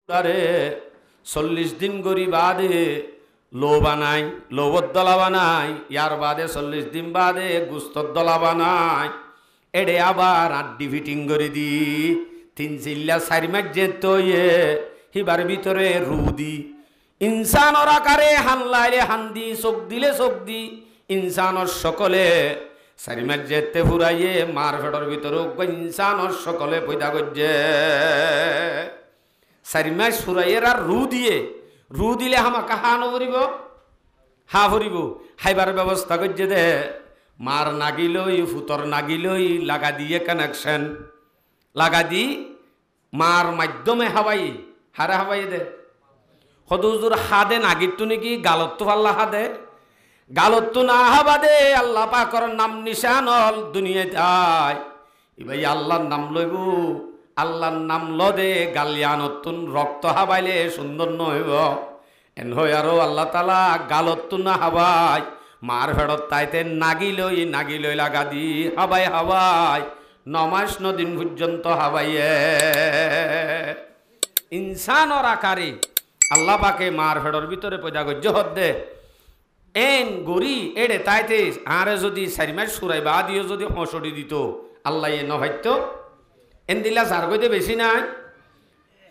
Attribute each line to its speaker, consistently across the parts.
Speaker 1: আরে 40 দিন গরি বাদে লো বানাই লোবর দলা বানাই ইয়ার বাদে 40 দিন বাদে গুস্তর দলা বানাই এডে আবার আড্ডি ফিটিং করে দি 3 4 মাস যেত হিবার ভিতরে রুদি ইনসানর আকারে হানলাইলে হান্দি চোখ দিলে চোখ দি ইনসানর সকলে 4 মাস যেতে ফুরাইয়ে মার ফেডর ভিতরে ইনসানর সকলে পয়দা করছে 4 মাস ফুরাইয়ের আর রু দিলে হামাকা হা নভরিব হা ভরিব হাইবার ব্যবস্থা করছে দে মার নাগিলই ফুতর নাগিলই লাগা দিয়ে কানেকশন লাগা দি মার মাধ্যমে হাওয়াই হারে হাওয়াই দে হদুজুর হাদে নাগিরটু নাকি গালত্তু পাল্লা হাদে গালত্তু না হাবা দে আল্লাহ পাকর নাম নিশান হল দুনিয়াতে আয় ভাই আল্লাহর নাম লইব আল্লাহর নাম লদে গালিয়ানতুন রক্ত হাবাইলে সুন্দর নহইব এন হই আরো আল্লাহ তালা গালত্তু না হাবাই মার ফেরত তাইতে নাগিলই লাগা দি হাবাই 9 মাস 9 দিন পর্যন্ত হাবাইয়ে ইনসানর আকারে আল্লাহ পাকে মার ফেডর ভিতরে পয়দা গজ্য হদ্দে এন গরি এড়ে তাইতে আরে যদি 4 মাস সুরাই বা দিও যদি হসড়ি দিত আল্লাহ এ নভাইত এন দিলা যার কইতে বেশি নাই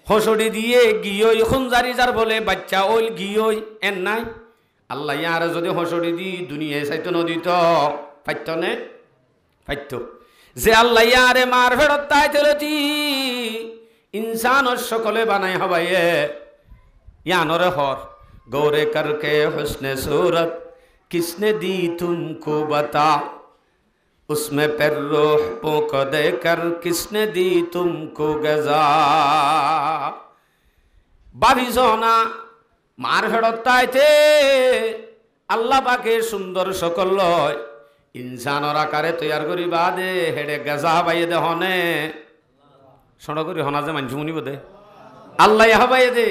Speaker 1: হসড়ি দিয়ে গিয়ই খুনজারি যার বলে বাচ্চা ওই গিয়ই এন নাই আল্লাহ আরে যদি হসড়ি দি দুনিয়ায় চাইতো নদিত পাইত নে পাইত যে আল্লাহ আরে মার ফেরত তাইতে লতি ইনসানর সকলে বানাই হবাইয়ে यानोरे हर गौरे करके हुस्ने सूरत किसने दी तुमको बता उसमें पर रूह पोक देकर किसने दी तुमको गजा बाबी जोना मार फेड़ताइते अल्लाह पाके सुंदर सकल लय इंसानर आकारे तैयार करी बादे हेडे गजा बाइये दे हने सोना करी हना जे मानसि मुनि बदे अल्लाह हबाइये दे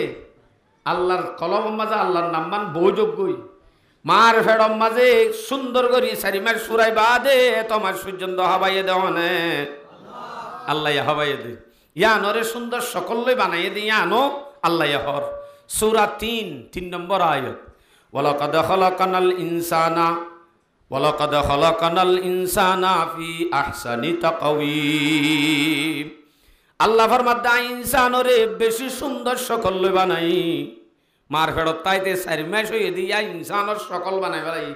Speaker 1: আল্লাহর কলম মাঝে আল্লাহর নাম মান বৈযোগ্যই মার ফেড়ম মাঝে সুন্দর করি 4 মাস সুরাই বাদে তোমার পর্যন্ত হাবাইয়ে দেওয়ানে আল্লাহ হাবাইয়ে দে ইয়ানরে সুন্দর সকলই বানাইয়ে দি ইয়ানো আল্লাহ হর সূরা 3 নম্বর আয়াত ওয়ালাকাদ খালাকানাল ইনসানা ফি আহসানি তাকওয়িম আল্লাহ ফরমাদা ইনসানরে বেশি সুন্দর সকল বানাই মার ফেরত তাইতে 4 মাস হয়ে দিয়া ইনসানর সকল বানাই বেলাই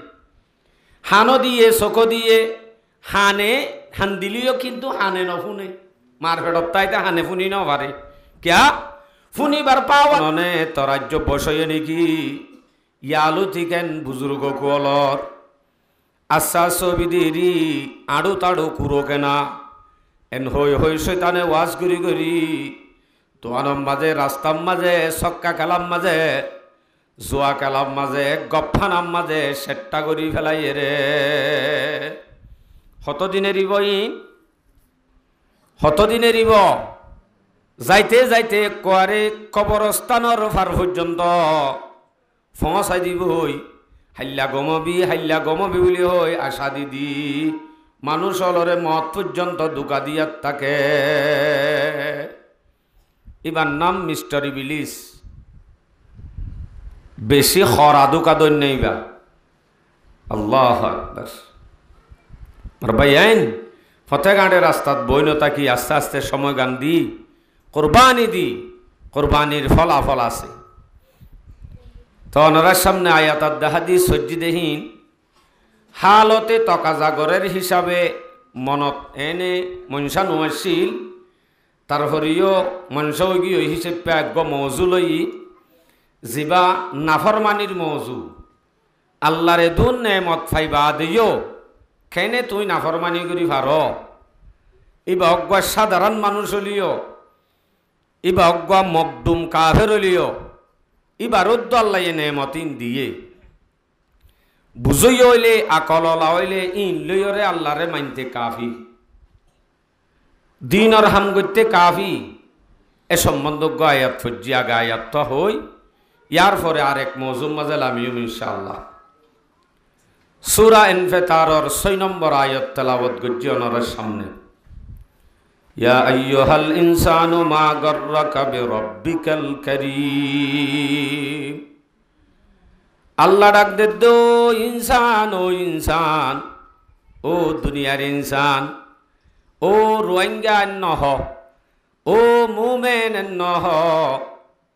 Speaker 1: হানো দিয়ে চকো দিয়ে হান দিলিও কিন্তু হানে নফুনে মার ফেরত তাইতে হানে ফুনি ন পারে কিয়া ফুনিবার পাওয়া ননে তরাজ্য বসয়ে নাকি ইয়ালু থিকেন বুজুর্গ কোলর আচ্ছা ছবিদিরি আড়ু তাড়ু কুরো কেনা এন হই শয়তানে ওয়াজ করি তোয়ানম মাঝে রাস্তার মাঝে সক্কা কালাম মাঝে জোয়া কালাম মাঝে গপ্ফানাম মাঝে সেট্টা করি ফেলাই রে হতদিনেরই যাইতে যাইতে কোয়ারে কবরস্থানের ফার পর্যন্ত ফসাই দিবই হাল্লা গমবি বলি হই আশা দিদি মানুষ অলরে মত পর্যন্ত দুকা দিয়ার থাকে এবার নাম মিস্টার ইবলিস বেশি খরা দুকা দৈন্যইবা আল্লাহ আকবার আর ভাইয়াইন ফতেগাঁড়ের রাস্তাত বইনতা কি আস্তে আস্তে সময় গান দি কোরবানির ফলাফল আছে তো ওনার সামনে আয়াত হাদিস সজ্জি দেহীন হালতে তকাজাগরের হিসাবে মনত এনে মনসা নোয়াছিল তারপরেও মনসা গিয়ে হিসেবে আজ্ঞ মৌজু লই যিবা নাফরমানির মৌজু আল্লাহরে দুন নেমত ফাইবা দিও কেনে তুই নাফরমানি করি ভার ইবা অজ্ঞ সাধারণ মানুষ হলিও ইবা অজ্ঞ মকদুম কাফের হলিও ইবার উদ্দ আল্লাহ নেমতিন দিয়ে বুঝই হইলে আকললা হইলে ইন লইরে আল্লাহরে মানতে কাফি দিনর হাম করতে কাফি এ সম্বন্ধ আয়াত ফজ্জি আগে আয়াত হই ইয়ার পরে আরেক মৌজুম মাঝে লামিউম ইনশাআল্লাহ সূরা ইনফিতারর 6 নম্বর আয়াত তেলাওয়াত করছি ওনার সামনে ইয়া আইয়ুহাল ইনসানু মা গাররাকা বিরাব্বিকাল কারীম। আল্লাহ ডাক দে দো ইনসান, ও ইনসান, ও দুনিয়ার ইনসান, ও রোহিঙ্গা নহ, ও মুমেন নহ,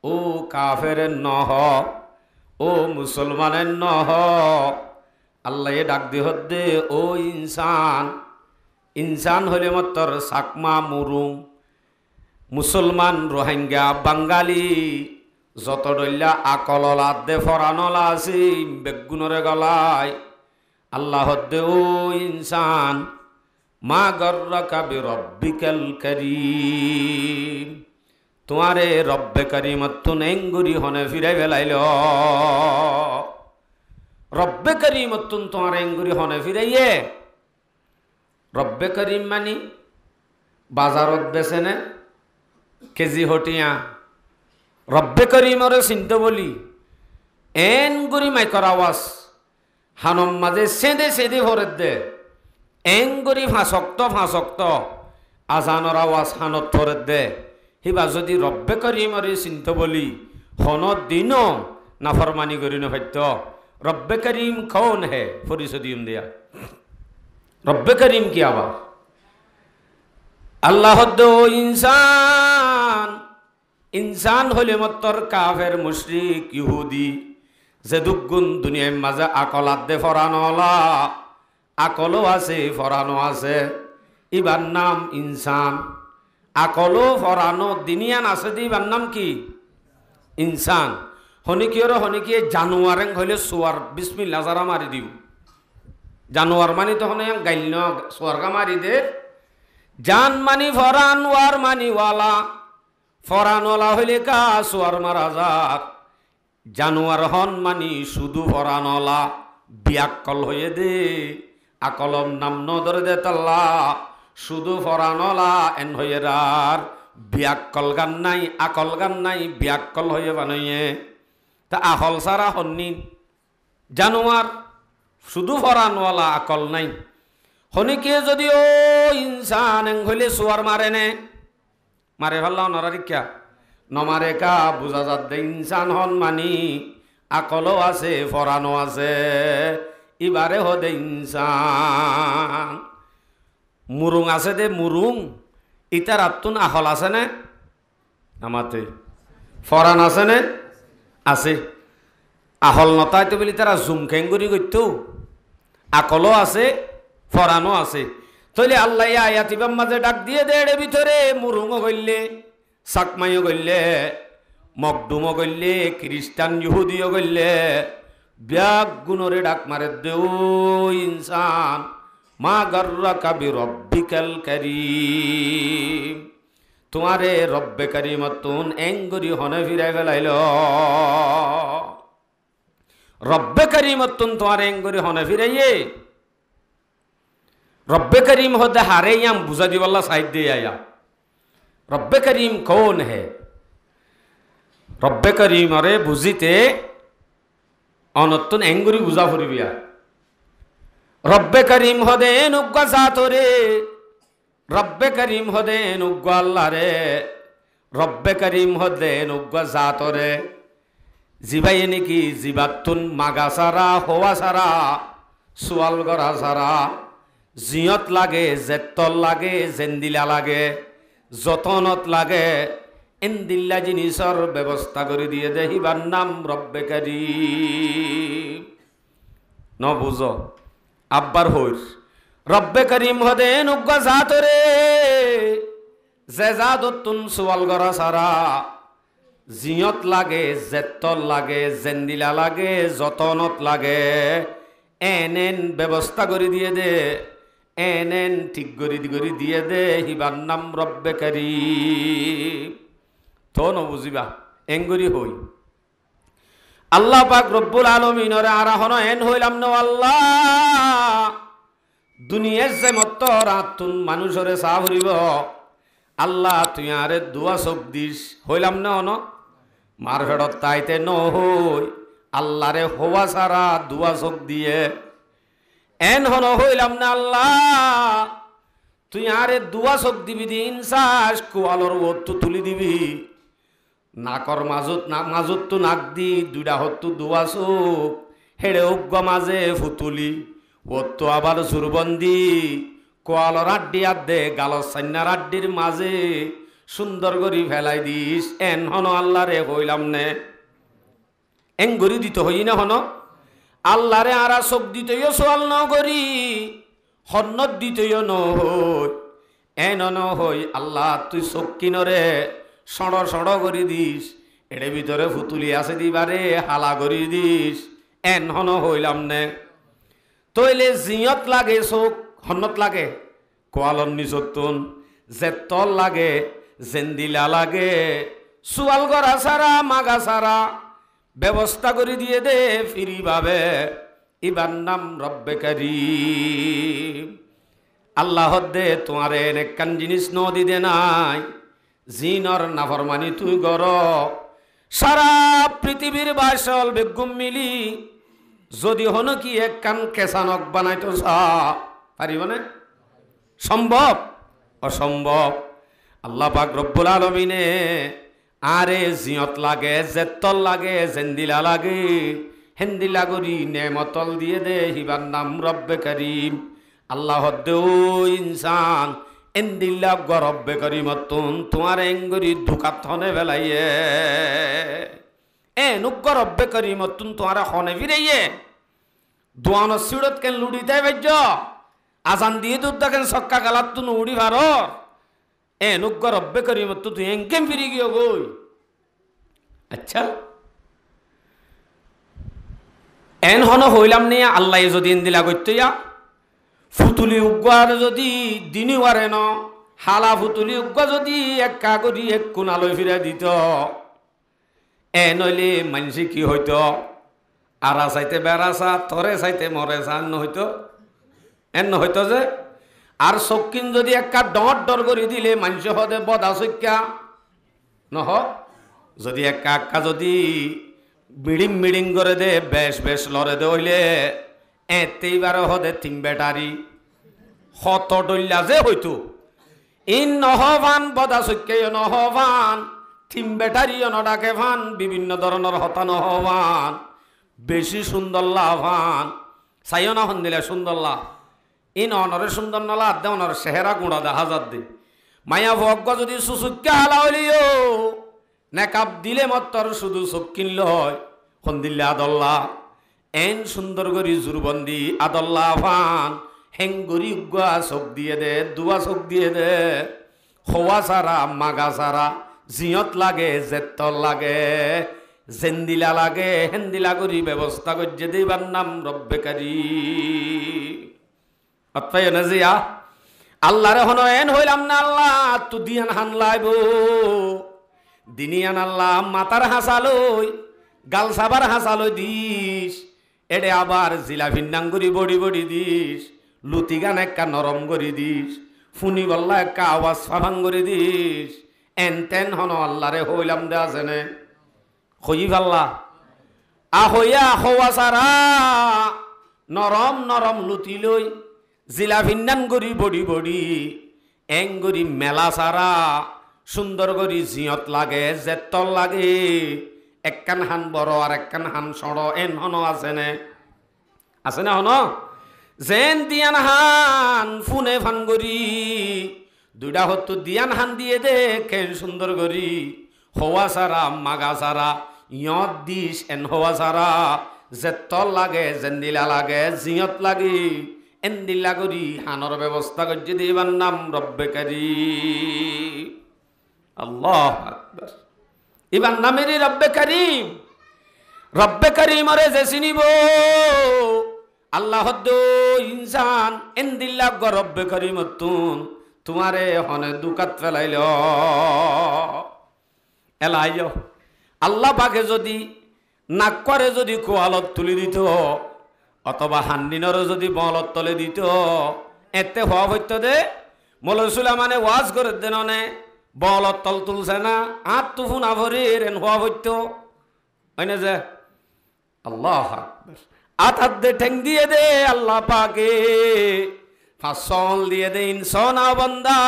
Speaker 1: ও কাফের নহ, ও মুসলমানের নহ। আল্লাহ ডাক দি হদ্দে ও ইনসান। ইনসান হলে মাত্র সাকমা মুরুং, মুসলমান, রোহিঙ্গা, বাঙালি যত ডইলা আকললা দে ফরানলা আছে বেগুনরে গলায়। আল্লাহ হদ্দে ও ইনসান মা গর্রাকা বিরব্বিকাল কারীম। তোমারে রব্বে কারীমতুন এঙ্গুরি হনে ফিরাই বেলাইল। রব্বে কারীমতুন তোমার এঙ্গুরি হনে ফিরাইয়ে। রব্বে করিম মানি বাজারত বেছে নে কেজি হটিয়া। রব্বে করিমরে চিন্ত বলি এন গুড়ি মাইকর আওয়াজ হানম মাঝে সেদে সেদে ভরে দে। এন গুড়ি ফাঁসক্ত আজানর আওয়াজ হানত ভরে দে। হিবা যদি রব্বে করিমরে চিন্ত বলি হন দিন নাফরমানি করি নভাত্য। রব্বে করিম কৌন হে পরিচয় দিম দিয়া। রব্বে করিম কি আবার? আল্লাহ দো ইনসান। ইনসান হলে মত্তর কাফের, মুশরিক, ইহুদি যে দুগুণ দুনিয়ার মাঝে আকলাত দে ফরানলা। আকলও আছে ফরানো আছে, ইবার নাম ইনসান। আকলও ফরানো দিনিয়ান আছে দি ইবার নাম কি? ইনসান। হনিকিয়র হনিকিয়ে জানুয়ারেং হইলে সোয়ার বিসমিল্লাহ যারা মারি দিও। জানোয়ার মানি তখন গাইল সোয়ারগা মারি দে। জান মানি ফরান, ওয়ার মানি ওয়ালা। ফরানওয়ালা হইলে কা সোয়ার মারা যাক। জানোয়ার হন মানি শুধু ফরানওয়ালা বিয়াক্কল হয়ে দে। আকলম নাম নদরে দে তাল্লা শুধু ফরানওয়ালা এন হয়ে রার বিয়াক্কল গান নাই, আকল গান নাই, বিয়াক্কল হয়ে বানাইয়ে। তা আহল সারা হননি জানোয়ার শুধু ফরানওয়ালা আকল নাই। হনিকে যদি ও ইনসান হইলে সোয়ার মারে নে মারে ভাল্লা নরিকা নমারে কা বুঝা যাত দে ইনসান হন মানি আকলও আছে ফরানো আছে। ইবারে হদে ইনসান। মুরুং আছে দে মুরুং ইতার আত্মন আহল আছে নে নামাতে ফরান আছে নে আছে। আহল নতাইতে বলি তারা জুমখেঙ্গুরি করতো। আকলও আছে ফরানো আছে। তৈলে আল্লাহ আয়াতিবার মাঝে ডাক দিয়ে দে এর ভিতরে মুরুঙও গইলে, সাকমাইও গইলে, মকদুমও গইলে, খ্রিস্টান ইহুদিও গইলে ব্যাগ গুণরে ডাক মারে দে ও ইনসান মা গাররাকা বিরব্বিকাল কারীম। তোমারে রব্বে কারীমতুন এঙ্গুরি হনে ফিরাই ফেলাইল। রব্বে করিমতুন তোমার এঙ্গুরি হনে ফিরাইয়ে। রব্বে করিম হদে হারে ইয়াম বুঝা দিবাল্লা সাইড দিয়ে আয়া। রব্বে করিম কৌন হে? রব্বে করিম আরে বুঝিতে অনতুন এঙ্গুরি বুঝা ফুরিবিয়া। রব্বে করিম হদে নুগ্গা জাতরে। রব্বে করিম হদে নুগ্গা আল্লাহ রে। রব্বে করিম হদে নুগ্গা জাতরে। জিবাই নাকি জিবাতুন মাগা সারা হওয়া সারা সোয়াল গড়া সারা জিয়ত লাগে, জেতল লাগে, জেন্দিলা লাগে, যতনত লাগে এন্দিল্লা জিনিসর ব্যবস্থা করে দিয়ে দে। হিবার নাম রব্বে করিম। ন বুঝ আব্বার হইর রব্বে করিম হদে নুগ্গা জাতরে যে জাদতুন সোয়াল গড়া সারা জিয়ত লাগে, জেতল লাগে, জেন্দিলা লাগে, যতনত লাগে এন ব্যবস্থা করে দিয়ে দে। এন ঠিক করে দিয়ে দে। হিবার নাম রব্বে করিম। তো নবুঝিবা এঙ্গুরি হই আল্লাহ পাক রব্বুল আলামিনের আরাহন এন হইলাম ন আল্লাহ দুনিয়ার যে মত রাতুন মানুষরে চা ভরিব। আল্লাহ তুই আরে দুয়া চোখ দিস হইলাম না অন মার ফেরত তাইতে নহই আল্লাহরে হওয়া সারা দুয়া চোখ দিয়ে এন হন হইলাম না আল্লাহ তুই আরে দুয়া চোখ দিবি দি ইনসাস কোয়ালর ওতো তুলি দিবি নাকর মাজত তো নাক দি দুইটা হতো দুয়া চোখ হেড়ে উগ্গ মাঝে ফুতুলি ওতো আবার সুরবন্দি কোয়ালর আড্ডি আড্ডে গালর সান্নার আড্ডির মাঝে সুন্দর করি ফেলাই দিস এন হন আল্লাহ রে হইলাম নে এঙ্গরি দিত হই না হন আল্লাহ রে আরা চোখ দিতেও সোয়াল ন করি হন্নত দিতেও ন হই এন ন হই আল্লাহ তুই চোখ কিনরে সড় সড় করি দিস এর ভিতরে ফুতুলি আছে দিবারে হালা করি দিস এন হন হইলাম নে তইলে জিয়ত লাগে চোখ হন্নত লাগে কোয়ালন নিজতুন জেতল লাগে জেন্দিলা লাগে সুয়াল গড়া সারা মাগা সারা ব্যবস্থা করে দিয়ে দে ফিরি ভাবে ইবার নাম রব্বে কারীম আল্লাহ দে তোমার একখান জিনিস নদী দে নাই জিনর নাফরমানি তুই গর সারা পৃথিবীর বাসল বেগুম মিলি যদি হন কি একখান কেসানক বানাইতো পারিব না সম্ভব অসম্ভব আল্লাহ পাক রব্বুল আলামিনে আরে জিয়ত লাগে জেতল লাগে জেন্দিলা লাগে হেন্দিলা গরি নেমতল দিয়ে দে হিবার নাম রব্বে কারীম আল্লাহ দেও ইনসান এন্দিল্লা গরব্বে করিমতুন তোমার এঙ্গরি ধুকাত হনে বেলাইয়ে নুগ্গ রব্বে করিমতুন তোমার হনে ফিরাইয়ে দোয়ানো সিড়ত কেন লুড়িতে বাইজ আজান দিয়ে দুধ দেখেন সক্কা গালাত তুন উড়ি ভার নুগ্গ রব্বে করিমতু তুই এঙ্কেম ফিরি গিয়ে গই আচ্ছা এন হন হইলাম নিয়ে আল্লাহ যদি এন্দিলা করতেয়া ফুতুলি উগ্গার যদি দিনই ওয়ারে ন হালা ফুতুলি উগ্গা যদি এক কাগরি এক কোনালৈ ফিরা দিত নইলে মানসি কি হইত আরা চাইতে বেড়াচা তরে চাইতে মরে চান নহইতো এন নহইতো যে আর চকিন যদি একটা ডর ডর করে দিলে মানুষ হদে বদা চক্যা নহ যদি একা যদি মিডিং মিডিং করে দে বেশ বেশ লড়ে দে হইলে এতেইবার হদে তিন বেটারি হত ডইলা যে হইতো ইন নহবান বদা চক্যায় নহবান তিন বেটারি নডাকে ভান বিভিন্ন ধরনের হতা নহবান বেশি সুন্দর লাভান চাইও না হন দিলে সুন্দর লাভ ইন অনরে সুন্দর নলা দে অনর চেহারা গুঁড়া দেখা যাত দে মায়া ভগ্য যদি সুচুক্কা হালা হলিও নেকাপ দিলে মতর শুধু চোখ কিনল হয় সন্দিল্লে আদল্লা এন সুন্দর করি জুরবন্দি আদল্লা ফান হেঙ্গুরি উগুয়া চোখ দিয়ে দে দুয়া চোখ দিয়ে দে হওয়া সারা মাগা সারা জিয়ত লাগে জেতল লাগে জেন্দিলা লাগে হেন্দিলা করি ব্যবস্থা করছে দিবার নাম রব্বে কারীম অতএব নাজিয়া আল্লাহরে হন এন হইলাম না আল্লাহ তু দিয়ান হান লাইব দিনিয়ান আল্লাহ মাতার হাসালই গাল সাবার হাসালই দিস এডে আবার জিলাফির নাঙ্গুরি বড়ি বড়ি দিস লুতি গান একটা নরম করি দিস ফুনি বল্লা একটা আওয়াজ ফাফাং করে দিস এন তেন হন আল্লাহরে হইলাম দে আছেনে হই ভাল্লা আহইয়া হওয়া সারা নরম নরম লুতি লই জিলাফিন্নান গরি বড়ি বড়ি এঙ্গরি মেলা সারা সুন্দর গরি জিয়ত লাগে জেতল লাগে একখান হান বড় আর একখান হান সড় এন হন আছেনে আছে না হন যেন দিয়ান হান ফুনে ফান গরি দুইটা হতো দিয়ান হান দিয়ে দে কেন সুন্দর গরি হওয়া সারা মাগা সারা ইয়ত দিস এন হওয়া সারা জেতল লাগে জেন্দিলা লাগে জিয়ত লাগে এন্দিল্লা করি হানর ব্যবস্থা করছে দিবার নাম রব্বে কারীম আল্লাহ আকবার ইবার নামেরই রব্বে কারীম রব্বে কারীম আরে যে চিনিব আল্লাহ ইনসান এন্দিল্লা গ রব্বে কারীম তুন তোমারে হনে দুকাত ফেলাইল এলাইও আল্লাহ পাকে যদি নাক করে যদি কোয়ালত তুলি দিত অথবা হান্দিনরও যদি বলত তলে দিত এতে হওয়া হইত দে মলসুলা মানে ওয়াজ করে দেন বলত তল তুলছে না আত তুফুন আভরের এন হওয়া হইত হয় না যে আল্লাহ আত হাত দে ঠেং দিয়ে দে আল্লাহ পাকে ফাঁসল দিয়ে দে ইনসনা বন্দা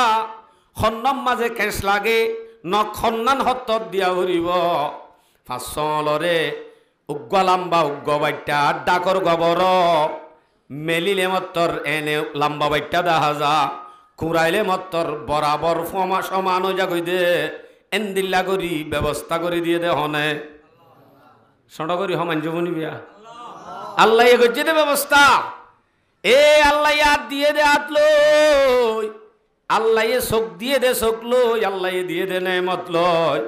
Speaker 1: খন্নম মাঝে কেশ লাগে ন খন্নান হত্তর দিয়া হরিব ফাঁসলরে উগ্গ লাম্বা উগ্গ বাইটা ডাকর গবর মেলিলে মত্তর এনে লাম্বা বাইটা দেখা যা কুড়াইলে মত্তর বরাবর সমান হয়ে যা কই দে এন্দিল্লা করি ব্যবস্থা করে দিয়ে দে হনে সড়া করি হমান জমনি বিয়া আল্লাহ এ করছে দে ব্যবস্থা এ আল্লাহ হাত দিয়ে দে হাত লই আল্লাহ এ চোখ দিয়ে দে চোখ লই আল্লাহ দিয়ে দে নেমত লই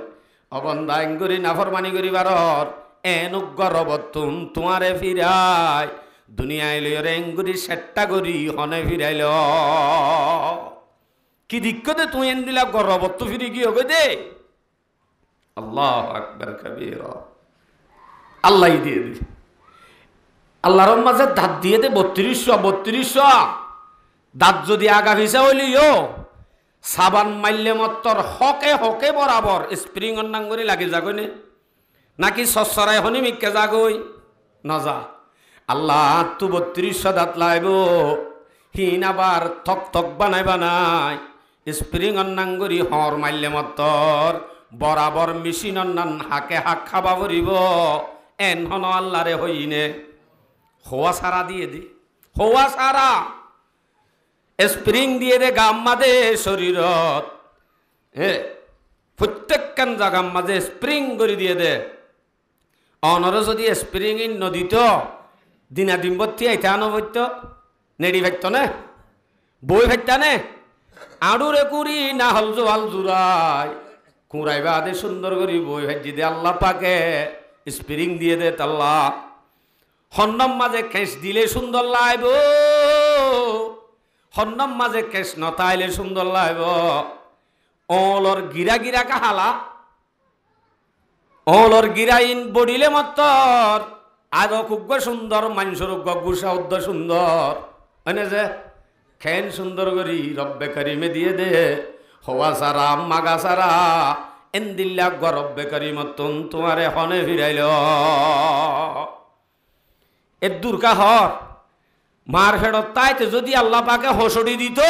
Speaker 1: অবন্দা এঙ্গুরি নাফরমানি করি বারর এনুগ্গ রবতুন তোমারে ফিরাই দুনিয়ায় লইরে এঙ্গুরি সেট্টা করি হনে ফিরাইল কি দিক্কতে তুই এন দিলা গর্বত্ব ফিরে কি হবে দে আল্লাহ আকবার কবীর আল্লাহ দিয়ে দে আল্লাহর মাঝে দাঁত দিয়ে দে 3200 দাঁত যদি আগা ভিসা হইলিও সাবান মাইলে মত্তর হকে হকে বরাবর স্প্রিং অন্নাঙ্গরি লাগি যাগনে নাকি সসরাই হনি মিক্কে যাগই নজা আল্লাহ তু 3200 দাঁত লাইব হিন আবার থক থক বানাই বানাই স্প্রিং অন্নাঙ্গরি হর মাইলে মত্তর বরাবর মেশিন অন্নান হাকে হাক খাবা ভরিব এন হন আল্লাহরে হইনে হওয়া সারা দিয়ে দি হওয়া সারা স্প্রিং দিয়ে দে গাম মাঝে শরীরত প্রত্যেকখান জাগাম মাঝে স্প্রিং করে দিয়ে দে অনর যদি স্প্রিং ইন নদীত দিনা ডিম্বতী আইতা নবত্য নেড়ি ভাইত নে বই ভাইতা নে আড়ুরে কুড়ি না হল জোয়াল জুরাই কুড়াইবা দে সুন্দর করি বই ভাজি দে আল্লাহ পাকে স্প্রিং দিয়ে দে তাল্লা হন্নম মাঝে খেস দিলে সুন্দর লাইব হন্নম মাঝে কেশ নতাইলে সুন্দর লাগব ওলর গিরা গিরা কাহালা ওলর গিরাইন বডিলে মত্তর আরো খুব সুন্দর মানুষের গুসা উদ্দ সুন্দর মানে যে খেন সুন্দর করি রব্বে করিমে দিয়ে দে হওয়া সারা মাগা সারা এন্দিল্লা গরব্বে করিমতন তোমারে হনে ফিরাইল এর দুর্গা হর মার ফেরত তাইতে যদি আল্লাহ পাকে হসড়ি দিত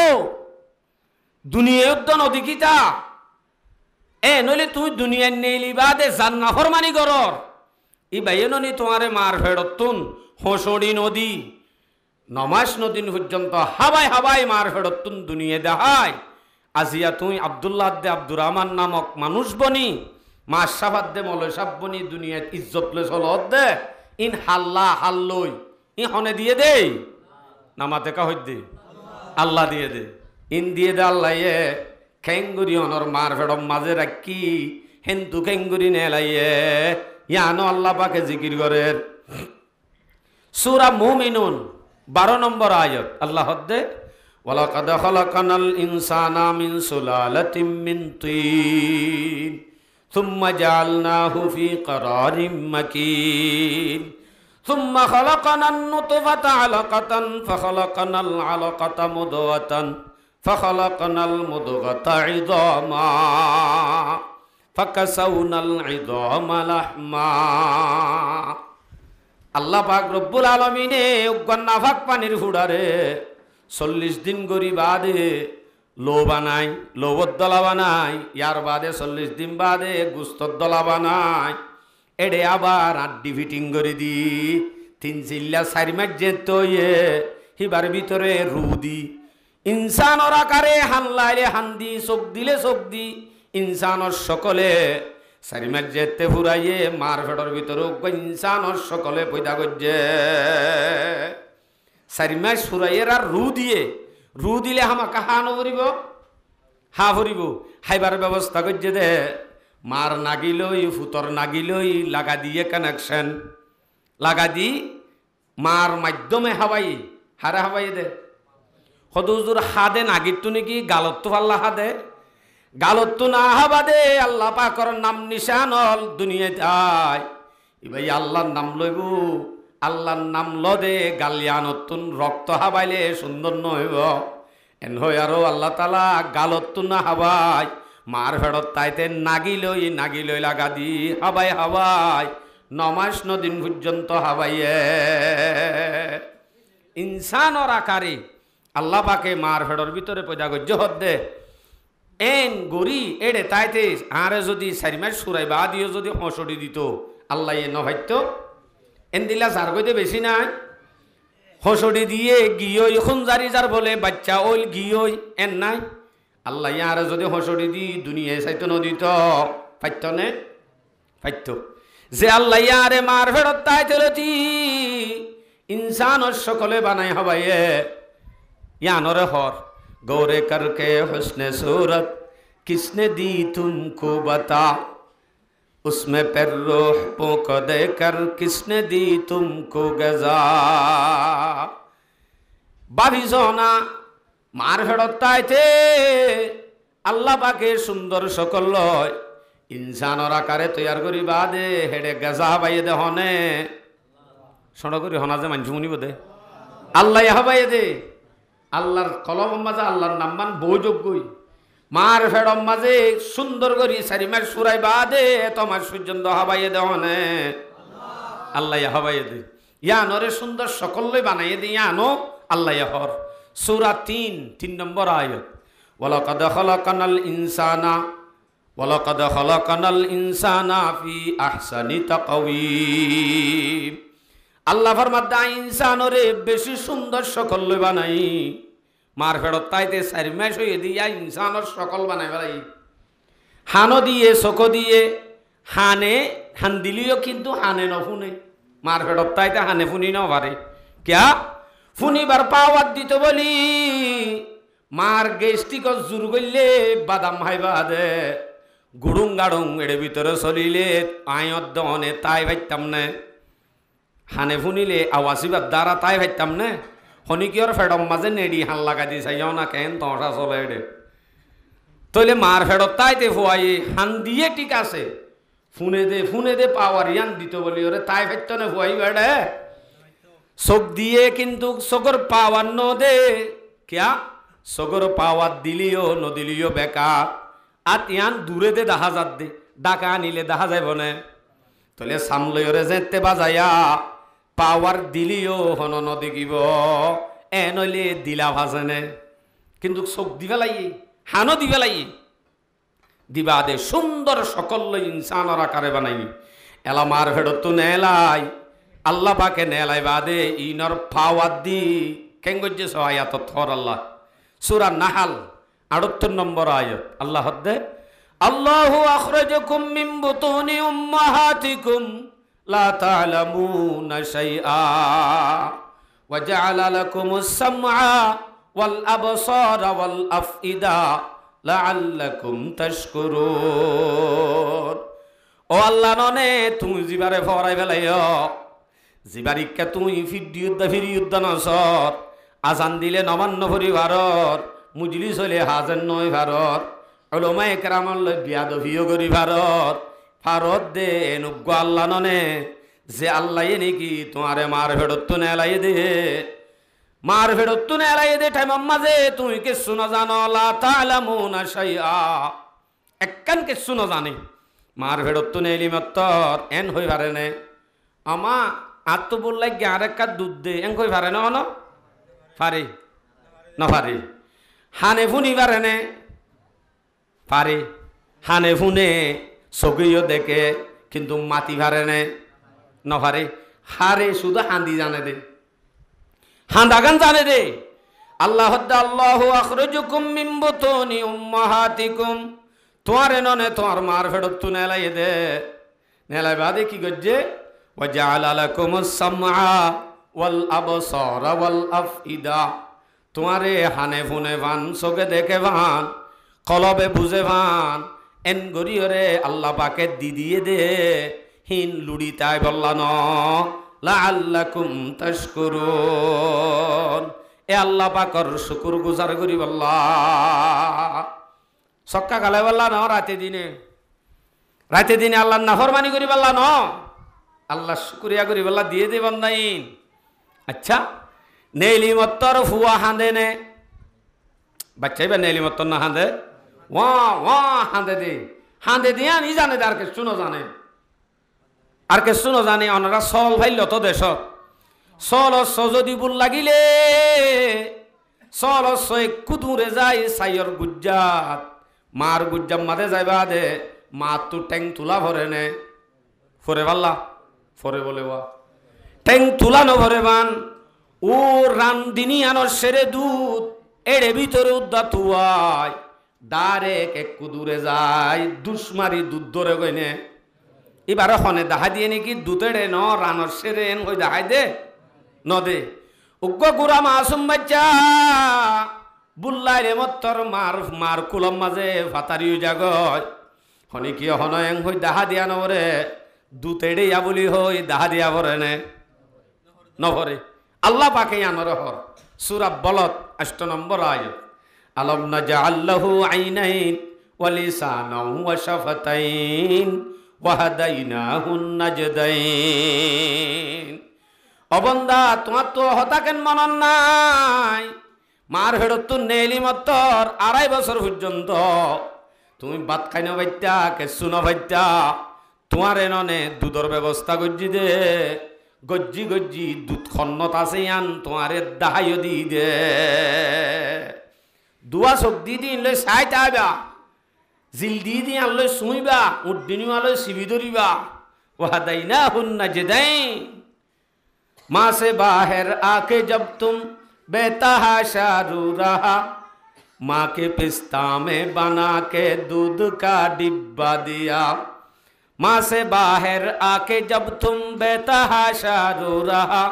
Speaker 1: দুনিয়া উদ্যান অধিকিতা নইলে তুই দুনিয়ার নেইলি বাদে জান্না ফরমানি করর ই বাইয়ে ননি তোমারে মার ফেরত তুন হসড়ি নদী নমাস নদিন পর্যন্ত হাবাই হাবাই মার ফেরত তুন দুনিয়া দেখায় আজিয়া তুই আব্দুল্লাহ দে আব্দুর রহমান নামক মানুষ বনি মাস সাবাদ দে মলয় সাব বনি দুনিয়াত ইজ্জত লে চলত দে ইন হাল্লা হাল্লই ই হনে দিয়ে দে নামাতে কা হই দে আল্লাহ দিয়ে দে ইন দিয়ে দে আল্লাহ এ খেঙ্গুরি অনর মার ফেড়ম মাঝে রাখি হেন্দু খেঙ্গুরি নেলাইয়ে ইয়ানো আল্লাহ পাকে জিকির করে সূরা মুমিনুন 12 নম্বর আয়াত আল্লাহ দে ওয়ালাকাদ খালাকানাল ইনসানা মিন সুলালাতিম মিন তিন সুম্মা জাআলনাহু ফি ক্বারারিম মাকিন ثم خلقنا النطفة علقة فخلقنا العلقة مضغة فخلقنا المضغة عظاما فكسونا العظام لحما আল্লাহ পাক রব্বুল আলামিনে উগন্না ফাক পানির ফুড়ারে 40 দিন গরি বাদে লো বানাই লোবত দলা বানাই ইয়ার বাদে 40 দিন বাদে গুস্তর দলা বানাই এডে আবার আড্ডি ফিটিং করে দি 3 চিল্লা 4 মাস যেত হিবার ভিতরে রুদি ইনসানর আকারে হানলাইলে হান্দি চোখ দিলে চোখ দি ইনসানর সকলে 4 মাস যেতে ফুরাইয়ে মার ফেটর ভিতরে ইনসানর সকলে পয়দা করছে 4 মাস ফুরাইয়ের আর রু দিলে হামাকা হানো ভরিব হা ভরিব হাইবার ব্যবস্থা করছে দে মার নাগিলই ফুতর নাগিলই লাগা দিয়ে কানেকশন লাগা দি মার মাধ্যমে হাওয়াই হারে হাওয়াই দে হদুজুর হাদে নাগিরতো নাকি গালত্তু আল্লাহ হাদে গালত্তু না হাবা দে আল্লাহ পাকর নাম নিশানল দুনিয়াতে আয় ভাই আল্লাহর নাম লইব আল্লাহর নাম লদে গালিয়ানতুন রক্ত হাবাইলে সুন্দর নইব এন হই আরো আল্লাহ তাআলা গালত্তু না হাবাই মার ফেরত তাইতে নাগিলই লাগা দি হাবাই 9 মাস 9 দিন পর্যন্ত হাবাইয়ে ইনসানর আকারে আল্লাহ পাকে মার ফেডর ভিতরে পয়দা গজ্য হদ্দে এন গরি এড়ে তাইতে আরে যদি 4 মাস সুরাই বা দিও যদি হসড়ি দিত আল্লাহ এ নভাইত এন দিলা যার গইতে বেশি নাই হসড়ি দিয়ে গিয়ই খুনজারি যার বলে বাচ্চা ওই গিয়ই এন নাই আল্লাহ আরে যদি হসড়ি দি দুনিয়ায় চাইতো নদিত পাইত নে পাইত যে আল্লাহ আরে মার ফেরত তাইতে লতি ইনসান সকলে বানাই হবাইয়ে ইয়ানরে হর गौरे करके हुस्ने सूरत किसने दी तुमको बता उसमें पर रूह पोंक देकर किसने दी तुमको गजा बाबिजोना मार फेड़ताइते আল্লাহ পাকে সুন্দর সকল লয় ইনসানর আকারে তৈয়ার করি বাদে হেডে গজা বাইয়ে দে হনে সড় করি হনা যে মানুষ মুনি বোধে আল্লাহ হাবাইয়ে দে আল্লাহর কলম মাঝে আল্লাহর নাম্বান বৈযোগ্যই মার ফেড়ম মাঝে সুন্দর করি 4 মাস সুরাই বাদে তোমার সূর্যন্ত হাবাইয়ে দেওয়ানে আল্লাহ হাবাইয়ে দে ইয়ানরে সুন্দর সকলই বানাইয়ে দে ইয়ানো আল্লাহ হর সূরা 3 নম্বর আয়াত ওয়ালাকাদ খালাকানাল ইনসানা ফি আহসানি তাকওয়িম আল্লাহ ফরমাদা ইনসানরে বেশি সুন্দর সকল বানাই মার ফেরত তাইতে 4 মাস হয়ে দিয়া ইনসানর সকল বানাই ফেলাই হানো দিয়ে চোখ দিয়ে হান দিলিও কিন্তু হানে নফুনে মার ফেরত তাইতে হানে ফুনি ন পারে ক্যা ফুনিবার পাওয়ার দিত বলি মার গেস্টিক জোর করলে বাদাম হাইবা দে গুড়ুং গাড়ুং এর ভিতরে চলিলে আয়ত দহনে তাই ভাইতাম নে হানে ফুনিলে আওয়াজিবার দ্বারা তাই ভাইতাম নে হনিকিয়র ফেডম মাঝে নেড়ি হান লাগা দি চাইও না কেন তসা চলে এডে তইলে মার ফেডত তাইতে ফুয়াই হান দিয়ে ঠিক আছে ফুনে দে পাওয়ার ইয়ান দিত বলি ওরে তাই ভাইত নে ফুয়াই বেড়ে চোখ দিয়ে কিন্তু চোখর পাওয়ার ন দে কিয়া চোখর পাওয়ার দিলিও নদিলিও বেকার আত ইয়ান দূরে দে দেখা যাত দে ডাকা আনিলে দেখা যাইব নে তলে সামলৈ ওরে যেতে বাজায়া পাওয়ার দিলিও হন নদেখিব এ নইলে দিলা ভাজেনে কিন্তু চোখ দিবে লাগি হানো দিবে লাগি দিবা দে সুন্দর সকল ইনসানর আকারে বানাই এলা মার ফেরত নেলাই আল্লাহ পাকে নেলাই বাদে ইনর পাওয়ার দি কেঙ্গজ্জে সহায়াত থর আল্লাহ সূরা নাহাল 78 নম্বর আয়াত আল্লাহ হদ্দে আল্লাহু আখরাজাকুম মিন বুতুনি উম্মাহাতিকুম লা তা'লামুনা শাইআ ওয়া জা'আলা লাকুমুস সামআ ওয়াল আবসারা ওয়াল আফইদা লাআল্লাকুম তাশকুরুন ও আল্লাহ ননে তুমি জিবারে ফরাই ফেলাইও জিবারিকা তুমি ফিরিয়ুদ্ধ নসর আজান দিলে নবান্ন পরিবারর মুজলিস হলে হাজার নয় ভারত ওলামা একরামল বিয়াদবিও করি ভারত দে নুগ্গ আল্লাহ ননে যে আল্লাহ নাকি তোমারে মার ফেরত নেলাই দে মার ফেরত নেলাই দে টাইম মাঝে তুমি কিছু না জানো লা তা'লামুনা শাইআ একখান কিছু না জানে মার ফেরত নেলি মাত্র এন হই পারে নে আমা আত বললাই আরেকটা দুধ দে এন হই পারে না ন পারে না পারে হানে ফুনি পারে নে পারে হানে ফুনে চকিও দেখে কিন্তু মাতি পারে নে নপারে হারে শুধু হান্দি জানে দে হান্দা গান জানে দে আল্লাহ আল্লাহু আখরাজাকুম মিন বুতুনি উম্মাহাতিকুম তোমারে ননে তোমার মার ফেরত নেলাই দে নেলাই বাদে কি গজ্জে ওয়া জাআলা লাকুমুস সামআ ওয়াল আবসারা ওয়াল আফইদা তোমারে হানে ফুনে ভান চোখে দেখে ভান কলবে বুঝে ভান এন গরিয়রে আল্লাহ পাকে দিয়ে দে হিন লুড়ি তাই বললা ন লাআল্লাকুম তাশকুরুন এ আল্লাহ পাকর শুকুর গুজার করি বললা সক্কা গালে বললা ন রাতে দিনে আল্লাহ নাফরমানি করি বললা ন আল্লাহ শুকরিয়া করি বললা দিয়ে দে বন্দাইন আচ্ছা নেলি মত্তর ফুয়া হাঁদে নে বাচ্চাই বা নেলি মত্তর না হাঁদে ওয়া হাঁদে দিয়ে আনি জানে আর কে শুনো জানে ওনারা সল ভাইল তো দেশ সল সজদি বুল লাগিলে চল একটু দূরে যাই সাইয়র গুজ্জাত মার গুজ্জাম মাঝে যাইবা দে মা তো ট্যাং তুলা ভরে নে ফরে পাল্লা ফরে বলে বা ট্যাং তুলা ন ভরে বান ও রান্দিনী আনর সেরে দুধ এড়ে ভিতরে উদ্দা তুয়াই ডাইরেক্ট একটু দূরে যায় দুশ্মারি দুধ ধরে গইনে এবারে হনে দেখা দিয়ে নাকি দুধেড়ে ন রানর সেরে ওই দেখাই দে ন দে উগ্র গুড়া মাসুম বাচ্চা বুল্লাই রে মত্তর মার মার কুলম মাঝে ফাতারিও জাগয় হনে কি হনয়ং হই দেখা দিয়া নরে দুধেড়ে ইয়া বলি হই দেখা দিয়া ভরে নে নভরে আল্লাহ পাকে আনর হর সূরা বলদ 8 নম্বর আয়াত আলম নাজআল লাহু আইনাইন ওয়া লিসানাও ওয়া শাফাতাইন ওয়া হাদাইনাহুন নাজদাইন অবন্দা তোমার তো হতাকেন মনন নাই মার হেড়ত তো নেলি মত্তর 2.5 বছর পর্যন্ত তুমি ভাত খাই না বাইত্যা কেসু না বাইত্যা তোমার এননে দুধর ব্যবস্থা গজ্জি দে গজ্জি গজ্জি দুধ খন্নত আছে আন তোমারে দাহাইও দি দে দুয়া চোখ দি দি লৈ চাই তাইবা জিল দি দি আনলৈ চুইবা উদ্দিনী আলৈ চিবি ধরিবা ওয়াদাইনা হুন্না জেদাইন माँ से बाहर आके जब तुम बेतहाशा रू रहा माँ के पिस्ता में बना के दूध का डिब्बा दिया माँ से बाहर आके जब तुम बेतहाशा रो रहा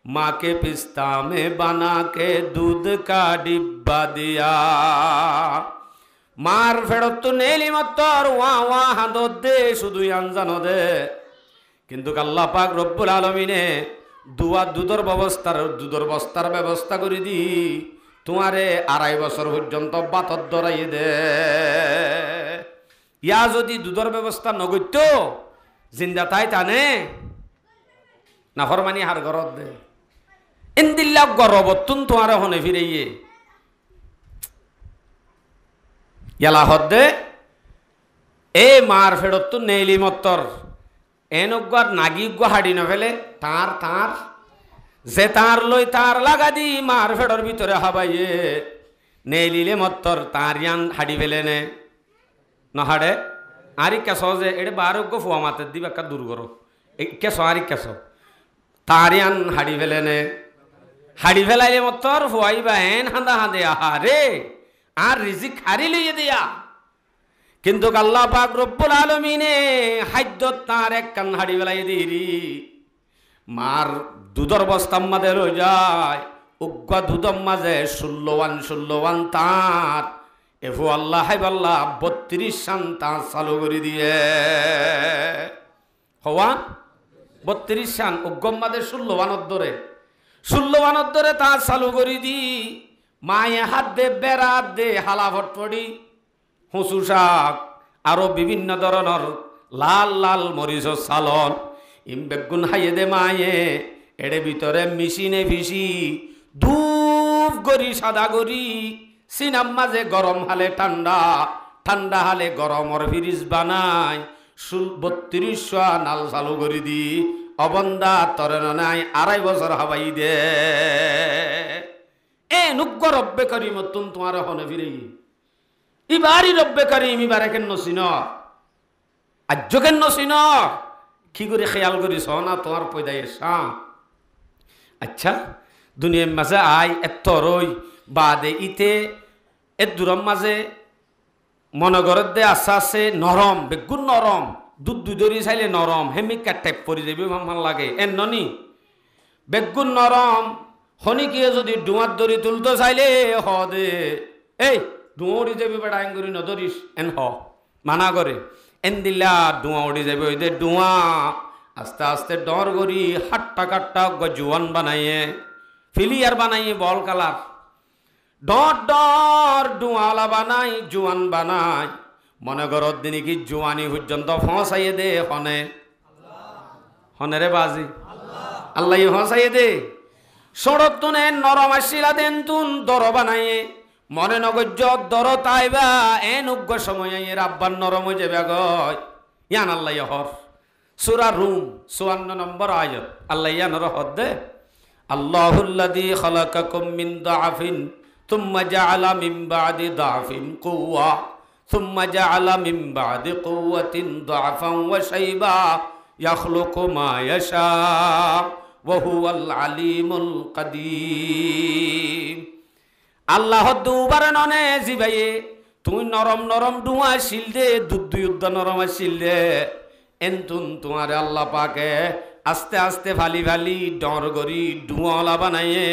Speaker 1: माँ के पिस्ता में बना के दूध का डिब्बा दिया मार फेरत तो नेली मत्तर वहाँ हाथ दे शुद्ध अनजानो दे किंतु अल्लाह पाक रब्बुल आलमीने दुआ दुधर व्यवस्थार दुधर बस्तार व्यवस्था कर दी तुम्हारे 2.5 বছর পর্যন্ত বাতর ধরাই দে ইয়া যদি দুধর ব্যবস্থা নগত্য জিন্দা তাই টানে না ফরমানি হার গরত দে ইন্দিল্লা গরবতুন তোমার হনে ফিরাইয়ে ইয়ালা হদ্দে এ মার ফেরত তো নেইলি মত্তর এনগার নাগি হাড়ি না ফেলে তার তার যে তার লই তার লাগা দি মার ফেডর ভিতরে হাবাইয়ে নেইলিলে মত্তর তার ইয়ান হাড়ি ফেলে নে নহাড়ে আরি কেস যে এটা বারোগ্য ফুয়া মাতের দিবে একটা দূর করো কেস আরি কেস তার ইয়ান হাড়ি ফেলে নে হাড়ি ফেলাইলে মত্তর ফুয়াইবা হেন হাঁদা হাঁদে আহা রে আর রিজিক হারি লইয়ে দিয়া কিন্তু আল্লাহ পাক রব্বুল আলামিনে খাদ্য তার এক কান হাড়ি বেলাই দিরি মার দুধর বস্তার মাঝে রয়ে যায় উগ্র দুধর মাঝে ষোল্লওয়ান তাঁত এফু আল্লাহ হাইবাল্লাহ 32 সান চালু করে দিয়ে হওয়া 32 সান উগ্গম মাঝে 16 ধরে তাঁত চালু করে দি মায়ে হাত দে বেড়া দে হালা ফটফটি হুঁচু শাক আরো বিভিন্ন ধরনের লাল লাল মরিচর সালন বেগুন হাইয়ে দে মায়ে এড়ে ভিতরে মেশিনে ভিসি ধূপ গড়ি সাদা গড়ি সিনাম মাঝে গরম হালে ঠান্ডা ঠান্ডা হালে গরমর ফ্রিজ বানাই 32 নাল চালু করে দি অবন্দা তরে নাই 2.5 বছর হাবাই দে এ নুগ্গ রব্বে করি মতুন তোমার হনে ফিরে ইবারি রব্বে করিম ইবারে কেন নসিন আজ্য কেন নসিন কি করে খেয়াল করিস না তোমার পয়দায় এসা আচ্ছা দুনিয়ার মাঝে আই এত রই বাদে ইতে এ দূরম মাঝে মনগরের দে আশা আছে নরম বেগুন নরম দুধ দুধরি চাইলে নরম হেমিকা টেপ পরি দেবি ভাল লাগে এন ননি বেগুন নরম হনিকিয়ে যদি ডুয়ার দড়ি তুলতে চাইলে হ দে এই ডুয়া উড়ি যাবি বেড়া আইন নদরিস এন হ মানা করে এন দিল্লা ডুয়া উড়ি যাবে ওই দে ডুয়া আস্তে আস্তে ডর করি হাট্টা কাট্টা জুয়ান বানাইয়ে ফিলিয়ার বানাইয়ে বল কালার ডর ডর ডুয়ালা বানাই জুয়ান বানাই মনে করত দিন কি জুয়ানি পর্যন্ত ফসাইয়ে দে হনে হনে রে বাজি আল্লাহ ফসাইয়ে দে সড়ক তুনে নরম আসিলা দেন তুন দর বানাইয়ে মনে নগজ দর তাইবা এন উগ্র সময় রাব্বার নরম হয়ে যাবে গয় ইয়ান আল্লাহ হর সূরা রুম 54 নম্বর আয়াত আল্লাহ ইয়ান রহদ দে আল্লাহুল্লাযী খালাকাকুম মিন দাআফিন সুম্মা জাআলা মিন বাদি দাফিন কুওয়া সুম্মা জাআলা মিন বাদি কুওয়াতিন দাফান ওয়া শাইবা ইয়াখলুকু মা ইয়াশা ওয়া হুয়াল আলিমুল কাদির। আল্লাহ দুবারে ননে জিবাইয়ে তুই নরম নরম ডুয়া শিল দে দুধ যুদ্ধ নরম শিল দে এন্তুন তোমার আল্লাহ পাকে আস্তে আস্তে ফালি ফালি ডর গরি ডুয়ালা বানাইয়ে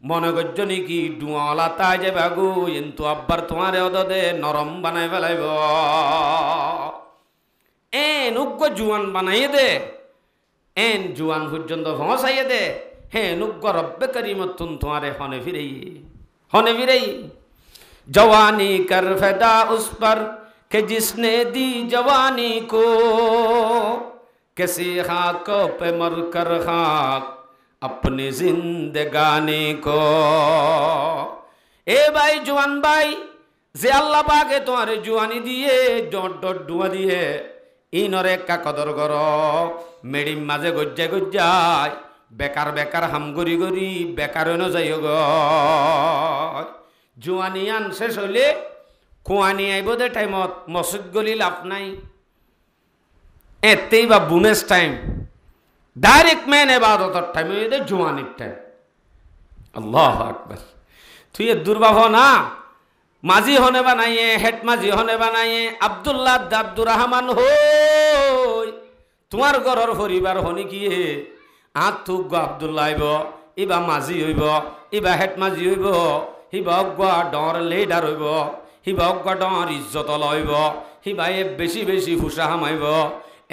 Speaker 1: মনে করছো নাকি ডুয়ালা তাই যে বাগু এন্তু আব্বার তোমার অদে নরম বানাই ফেলাইব এন উগ্র জুয়ান বানাইয়ে দে এন জুয়ান পর্যন্ত পৌঁছাইয়ে দে হ্যাঁ নুগ্গ রব্বে করিমতুন তোমারে হনে ফিরাই जवानी कर फैदा उस पर कि जिसने दी जवानी को किसी खाक पे मर कर खाक अपनी जिंदगानी को। ए भाई जवान भाई जे अल्लाह पाके तुम्हारे जवानी दिए डट डट डुआ दिए इनर एक कदर करो मेरी माजे गज्जा गज्जाय बेकार बेकार हम गरी गरी बेकार न जाइयो गो জুয়ানিয়ান শেষ হইলে কুয়ানি আইব দে টাইমত মসজিদ গলি লাভ নাই এতেই বা বুনেস টাইম ডাইরেক্ট মেন এবাদতর টাইম হয়ে দে জুয়ানির টাইম। আল্লাহু আকবার। তুই দুর্বাভ না মাঝি হনে বানাইয়ে হেড মাঝি হনে বানাইয়ে আব্দুল্লাহ আব্দুর রহমান হই তোমার ঘরের পরিবার হনি কি আতুক আব্দুল্লাহ আইব ইবা মাঝি হইব ইবা হেড মাঝি হইব হিবা অজ্ঞা ডর লেডার হইব হিবা অজ্ঞা ডর ইজ্জত লইব হিবা এ বেশি বেশি ফুসা হামাইব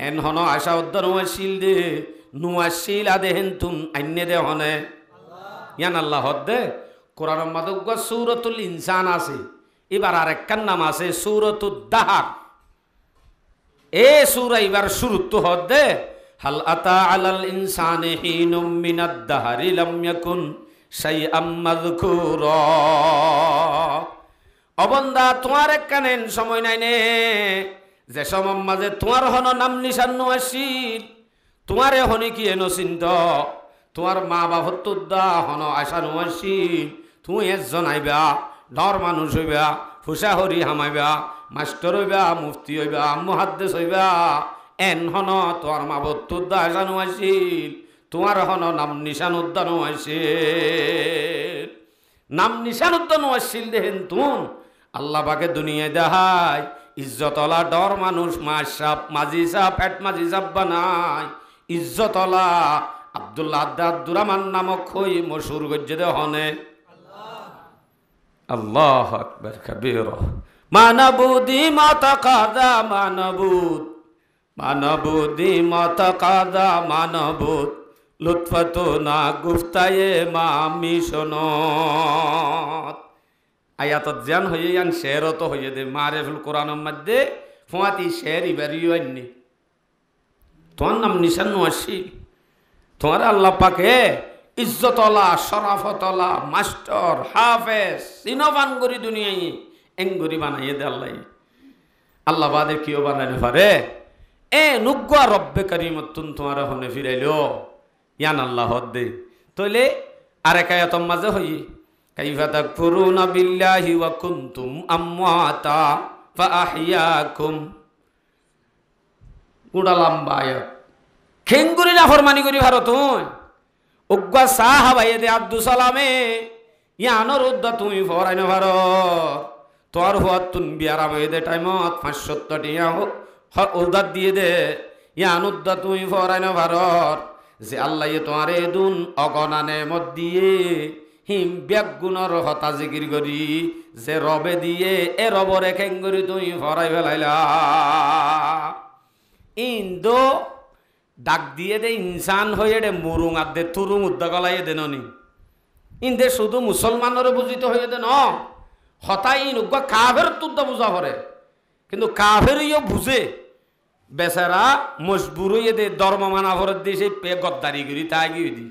Speaker 1: এন হন আশা উদ্দার শিল দে নুয়া শিল আদে হেন তুম আইনে দে হনে ইয়ান আল্লাহ হদ দে কোরআন মাদক সূরাতুল ইনসান আছে এবার আরেকটার নাম আছে সূরাতুদ দাহার। এ সূরা এবার শুরুত হদ দে হাল আতা আলাল ইনসানি হিনুম মিনাদ দাহারি লাম ইয়াকুন শাইআম মাযকুরা। অবন্দা তোমার একখানেন সময় নাই নে যে সময় মাঝে তোমার হন নাম নিশান আসিল তোমারে হনি কি এনো চিন্ত তোমার মা বাবার তোদা হন আশা আসিল তুই একজন আইবা ডর মানুষ হইবা ফুসা হরি হামাইবা মাস্টার হইবা মুফতি হইবা মুহাদ্দিস হইবা এন হন তোমার মা বাবার তোদা আশা আসিল তোমার হন নাম নিশান উদ্যান আসিল নাম নিশান উদ্যান আসিল দেহেন তুম আল্লাহ পাকে দুনিয়ায় দেখায় ইজ্জতলা ডর মানুষ মাসাব মাঝি সাহ পেট মাঝি সাহ বানায় ইজ্জতলা আব্দুল্লাহ আব্দুর রহমান নামক হই মশুর গজ্জে দে হনে আল্লাহু আকবার কবীরা। মানবুদি মাতা কাদা মানবুদ মানবুদি মাতা কাদা মানবুদ লুৎফত না গুফতায়ে মামি শোনত। আয়াতত জান হয়ে যান শেরত হয়ে দে মারেফুল কোরআনের মধ্যে ফোয়াতি শের ইবারিও আননি তোমার নাম নিশান আসিল তোমার আল্লাহ পাকে ইজ্জতলা শরাফতলা মাস্টার হাফেজ ইনবান করি দুনিয়ায় এঙ্গুরি বানাইয়ে দে আল্লাহ আল্লাহ বাদে কিও বানাইতে পারে এ নুগ্গা রব্বে করিমতুন তোমার হনে ফিরাইলো ইয়ান আল্লাহ দে তইলে আরেক আয়াতম মাঝে হই কাইফা তাকফুরুনা বিল্লাহি ওয়া কুনতুম আমওয়াতা ফাআহইয়াকুম গুড়া লম্বা আয়াত খেঙ্গুরি না ফরমানি করি ভারত উগ্গা সাহা ভাইয়ে দে আব্দুল সালামে ইয়ানোর উদ্দা তুমি ফরাইন ভারত তোর হওয়ার তুন বিয়ারা হয়ে দে টাইমত 570 টিয়া উদ্দার দিয়ে দে ইয়ান উদ্দা তুমি ফরাইন ভারত যে আল্লাহ তোমারে দুন অগণানে মত দিয়ে হিম ব্যাগুণর হতা জিকির করি যে রবে দিয়ে এ রবরে খেঙ্গুরি তুমি ফরাই ফেলাইলা ইন্দো ডাক দিয়ে দে ইনসান হয়ে দে মুরুং আর দে তুরুং উদ্দা গলাইয়ে দে ননি ইন্দে শুধু মুসলমানের বুঝিত হয়ে দে ন হতাই নুগ্গা কাফের তুদ্দা বুঝা পড়ে কিন্তু কাফের ইয়ে বুঝে বেচারা মজবুর হয়ে দে ধর্ম মানা ভরত দিয়ে সেই পে গদ্দারি করি তাই গিয়ে দি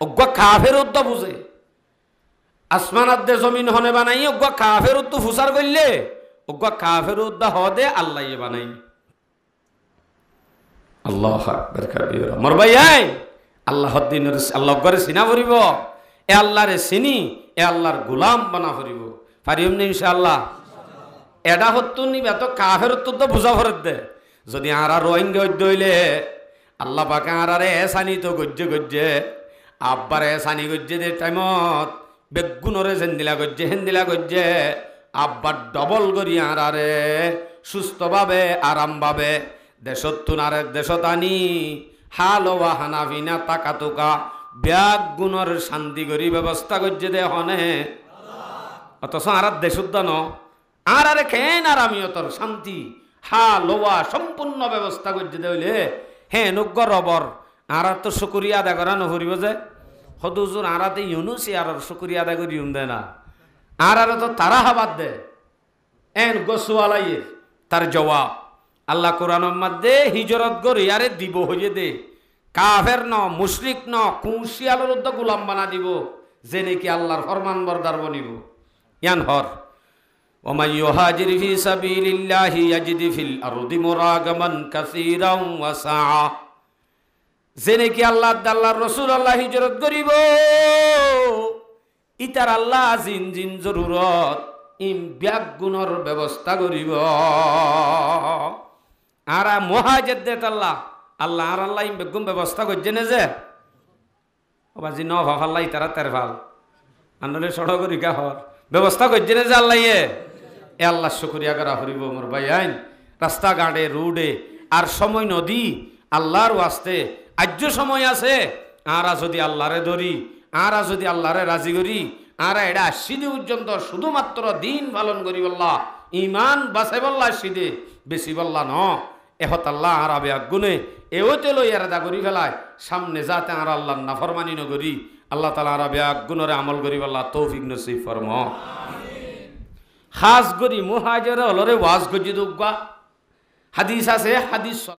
Speaker 1: অজ্ঞা কাফের উদ্দা বুঝে আসমান আদে জমিন হনে বানাই অজ্ঞা কাফের উদ্দু ফুসার করলে অজ্ঞা কাফের উদ্দা হদে আল্লাহ বানাই আল্লাহু আকবার কবীরা মোর ভাই আল্লাহর দিনের আল্লাহ করে সিনা ভরিব এ আল্লাহরে চিনি এ আল্লাহর গোলাম বানা ফুরিব পারিম নি ইনশাআল্লাহ। এটা হত্যুন নিবে তো কাফের তো বুঝা ফরত দে যদি আরা রোহিঙ্গা হইলে আল্লাহ পাকে আরারে এসানি তো গজ্জে গজ্জে আব্বারে এসানি গজ্জে দে টাইমত বেগুনরে জেন্দিলা গজ্জে হেন্দিলা গজ্জে আব্বার ডবল করি আরারে সুস্থভাবে আরামভাবে দেশত তুনারে দেশত আনি হালোয়া হানাফিনা টাকা তোকা ব্যাগ গুণর শান্তি করি ব্যবস্থা গজ্জে দে হনে অথচ আর দেশুদ্ধ ন আর আরে খেন আর আমি তোর শান্তি হা লোয়া সম্পূর্ণ ব্যবস্থা করছে দেইলে হ্যাঁ নগ্য রবর আর তো শুকুরিয়া আদায় করা নহরিব যে হদুজুর আরাতে ইউনুসি আর শুকুরিয়া আদায় করি দে না আর তো তারা হাবাদ দে এন গোসওয়ালাইয়ের তার জবাব আল্লাহ কোরআন মধ্যে হিজরত গরি আরে দিব হইয়ে দে কাফের ন মুশরিক ন কুশিয়ালের উদ্দ গোলাম বানা দিব যে নাকি আল্লাহর ফরমান বরদার বনিব ইয়ান হর ومن يهاجر في سبيل الله يجد في الأرض مراغما كثيرا وسعا যে নাকি আল্লাহর রাসূল আল্লাহ হিজরত করিব ইতার আল্লাহ জিন জিন জরুরত ইম ব্যাগ গুণর ব্যবস্থা করিব আর মুহাজির দেত আল্লাহ আর আল্লাহ ইম বেগুম ব্যবস্থা করছে না যে বাজি ন ভাল্লা ইতারা তের ভাল আনলে সড়ক করি কা হর ব্যবস্থা করছে না যে আল্লাহ এ আল্লাহ শুকরিয়া করা হরিব মোর ভাই আইন রাস্তাঘাটে রোডে আর সময় নদী আল্লাহর ওয়াস্তে আজ্য সময় আছে আরা যদি আল্লাহরে ধরি আরা যদি আল্লাহরে রাজি করি আরা এটা আসিদে পর্যন্ত শুধুমাত্র দিন পালন করি বল্লা ইমান বাঁচাই বল্লা আসিদে বেশি বল্লা ন এহত আল্লাহ আর আবে আগুনে এওতে লই আর দা করি ফেলায় সামনে যাতে আর আল্লাহ নাফরমানি নগরি আল্লাহ তাআলা আর আবে আগুনরে আমল করি বল্লা তৌফিক নসিব ফরম খাস করি মুহাজির হলরে ওয়াজ গজি দুগা হাদিস আছে হাদিস